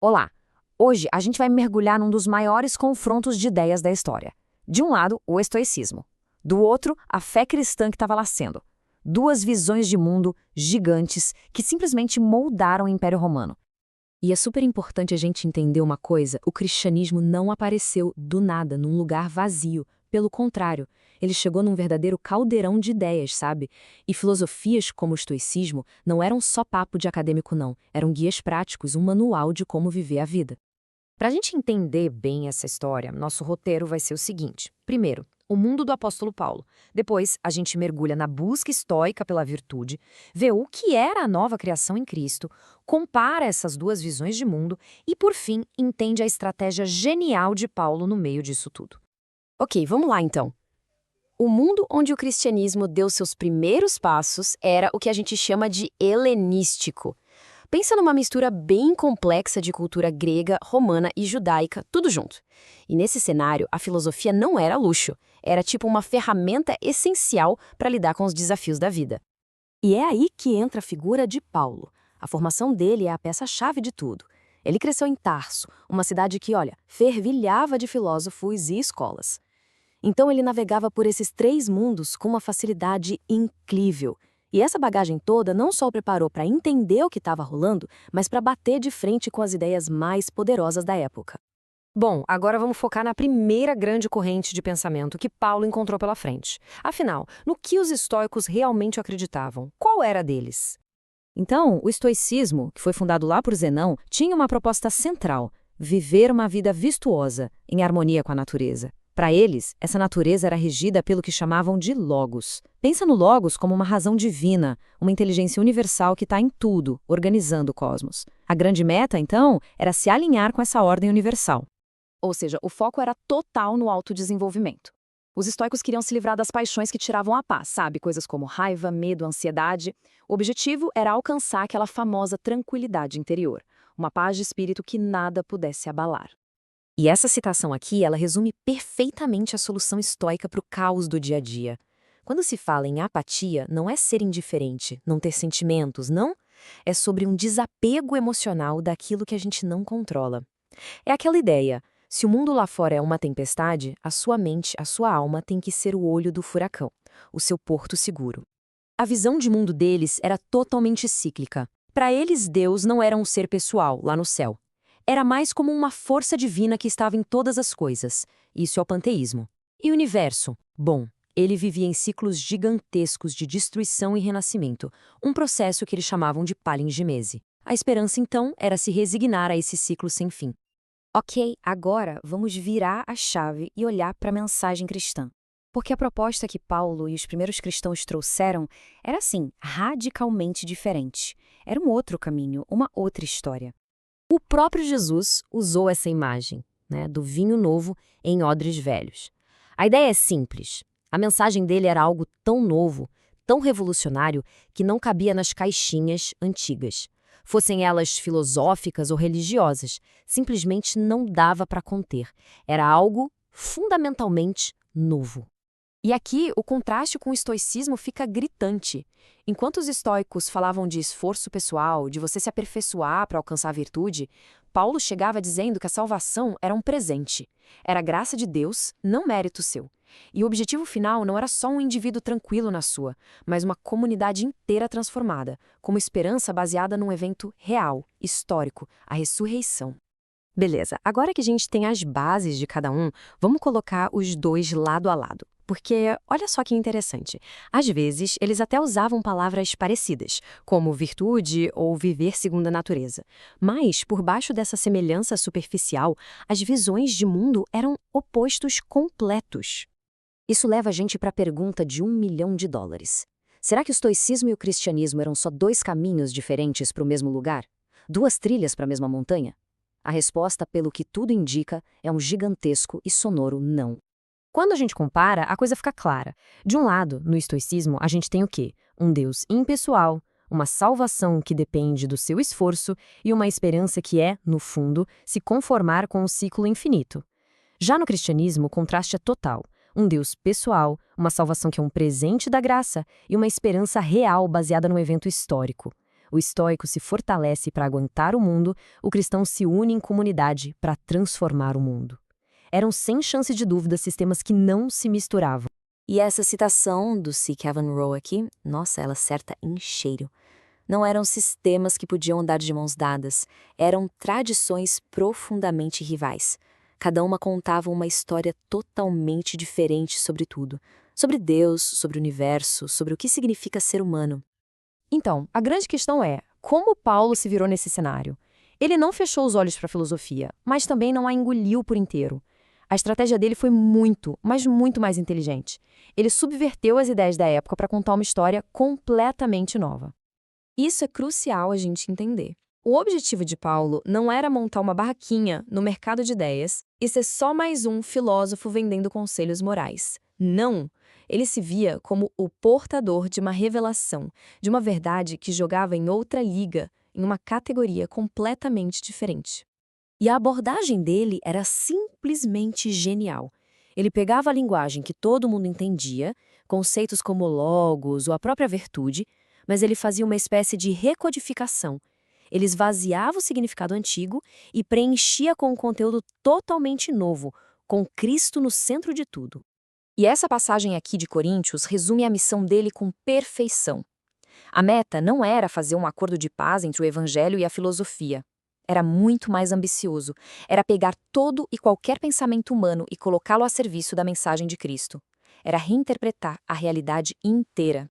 Olá! Hoje a gente vai mergulhar num dos maiores confrontos de ideias da história. De um lado, o estoicismo. Do outro, a fé cristã que estava nascendo. Duas visões de mundo gigantes que simplesmente moldaram o Império Romano. E é super importante a gente entender uma coisa: o cristianismo não apareceu do nada, num lugar vazio. Pelo contrário, ele chegou num verdadeiro caldeirão de ideias, sabe? E filosofias como o estoicismo não eram só papo de acadêmico, não. Eram guias práticos, um manual de como viver a vida. Para a gente entender bem essa história, nosso roteiro vai ser o seguinte. Primeiro, o mundo do apóstolo Paulo. Depois, a gente mergulha na busca estoica pela virtude, vê o que era a nova criação em Cristo, compara essas duas visões de mundo e, por fim, entende a estratégia genial de Paulo no meio disso tudo. Ok, vamos lá então. O mundo onde o cristianismo deu seus primeiros passos era o que a gente chama de helenístico. Pensa numa mistura bem complexa de cultura grega, romana e judaica, tudo junto. E nesse cenário, a filosofia não era luxo, era tipo uma ferramenta essencial para lidar com os desafios da vida. E é aí que entra a figura de Paulo. A formação dele é a peça-chave de tudo. Ele cresceu em Tarso, uma cidade que, olha, fervilhava de filósofos e escolas. Então ele navegava por esses três mundos com uma facilidade incrível. E essa bagagem toda não só o preparou para entender o que estava rolando, mas para bater de frente com as ideias mais poderosas da época. Bom, agora vamos focar na primeira grande corrente de pensamento que Paulo encontrou pela frente. Afinal, no que os estoicos realmente acreditavam? Qual era deles? Então, o estoicismo, que foi fundado lá por Zenão, tinha uma proposta central: viver uma vida virtuosa, em harmonia com a natureza. Para eles, essa natureza era regida pelo que chamavam de logos. Pensa no logos como uma razão divina, uma inteligência universal que está em tudo, organizando o cosmos. A grande meta, então, era se alinhar com essa ordem universal. Ou seja, o foco era total no autodesenvolvimento. Os estoicos queriam se livrar das paixões que tiravam a paz, sabe? Coisas como raiva, medo, ansiedade. O objetivo era alcançar aquela famosa tranquilidade interior, uma paz de espírito que nada pudesse abalar. E essa citação aqui, ela resume perfeitamente a solução estoica para o caos do dia a dia. Quando se fala em apatia, não é ser indiferente, não ter sentimentos, não. É sobre um desapego emocional daquilo que a gente não controla. É aquela ideia: se o mundo lá fora é uma tempestade, a sua mente, a sua alma tem que ser o olho do furacão, o seu porto seguro. A visão de mundo deles era totalmente cíclica. Para eles, Deus não era um ser pessoal, lá no céu. Era mais como uma força divina que estava em todas as coisas. Isso é o panteísmo. E o universo? Bom, ele vivia em ciclos gigantescos de destruição e renascimento, um processo que eles chamavam de palingimese. A esperança, então, era se resignar a esse ciclo sem fim. Ok, agora vamos virar a chave e olhar para a mensagem cristã. Porque a proposta que Paulo e os primeiros cristãos trouxeram era, assim, radicalmente diferente. Era um outro caminho, uma outra história. O próprio Jesus usou essa imagem, do vinho novo em odres velhos. A ideia é simples. A mensagem dele era algo tão novo, tão revolucionário, que não cabia nas caixinhas antigas. Fossem elas filosóficas ou religiosas, simplesmente não dava para conter. Era algo fundamentalmente novo. E aqui, o contraste com o estoicismo fica gritante. Enquanto os estoicos falavam de esforço pessoal, de você se aperfeiçoar para alcançar a virtude, Paulo chegava dizendo que a salvação era um presente. Era graça de Deus, não mérito seu. E o objetivo final não era só um indivíduo tranquilo na sua, mas uma comunidade inteira transformada, com uma esperança baseada num evento real, histórico, a ressurreição. Beleza, agora que a gente tem as bases de cada um, vamos colocar os dois lado a lado. Porque, olha só que interessante, às vezes eles até usavam palavras parecidas, como virtude ou viver segundo a natureza. Mas, por baixo dessa semelhança superficial, as visões de mundo eram opostos completos. Isso leva a gente para a pergunta de $1 milhão. Será que o estoicismo e o cristianismo eram só dois caminhos diferentes para o mesmo lugar? Duas trilhas para a mesma montanha? A resposta, pelo que tudo indica, é um gigantesco e sonoro não. Quando a gente compara, a coisa fica clara. De um lado, no estoicismo, a gente tem o quê? Um Deus impessoal, uma salvação que depende do seu esforço e uma esperança que é, no fundo, se conformar com o ciclo infinito. Já no cristianismo, o contraste é total. Um Deus pessoal, uma salvação que é um presente da graça e uma esperança real baseada num evento histórico. O estoico se fortalece para aguentar o mundo, o cristão se une em comunidade para transformar o mundo. Eram sem chance de dúvida sistemas que não se misturavam. E essa citação do C. Kevin Rowe aqui, nossa, ela acerta em cheiro. Não eram sistemas que podiam andar de mãos dadas, eram tradições profundamente rivais. Cada uma contava uma história totalmente diferente sobre tudo. Sobre Deus, sobre o universo, sobre o que significa ser humano. Então, a grande questão é, como Paulo se virou nesse cenário? Ele não fechou os olhos para a filosofia, mas também não a engoliu por inteiro. A estratégia dele foi muito, mas muito mais inteligente. Ele subverteu as ideias da época para contar uma história completamente nova. Isso é crucial a gente entender. O objetivo de Paulo não era montar uma barraquinha no mercado de ideias e ser só mais um filósofo vendendo conselhos morais. Não! Ele se via como o portador de uma revelação, de uma verdade que jogava em outra liga, em uma categoria completamente diferente. E a abordagem dele era simplesmente genial. Ele pegava a linguagem que todo mundo entendia, conceitos como logos ou a própria virtude, mas ele fazia uma espécie de recodificação. Ele esvaziava o significado antigo e preenchia com um conteúdo totalmente novo, com Cristo no centro de tudo. E essa passagem aqui de Coríntios resume a missão dele com perfeição. A meta não era fazer um acordo de paz entre o evangelho e a filosofia. Era muito mais ambicioso. Era pegar todo e qualquer pensamento humano e colocá-lo a serviço da mensagem de Cristo. Era reinterpretar a realidade inteira.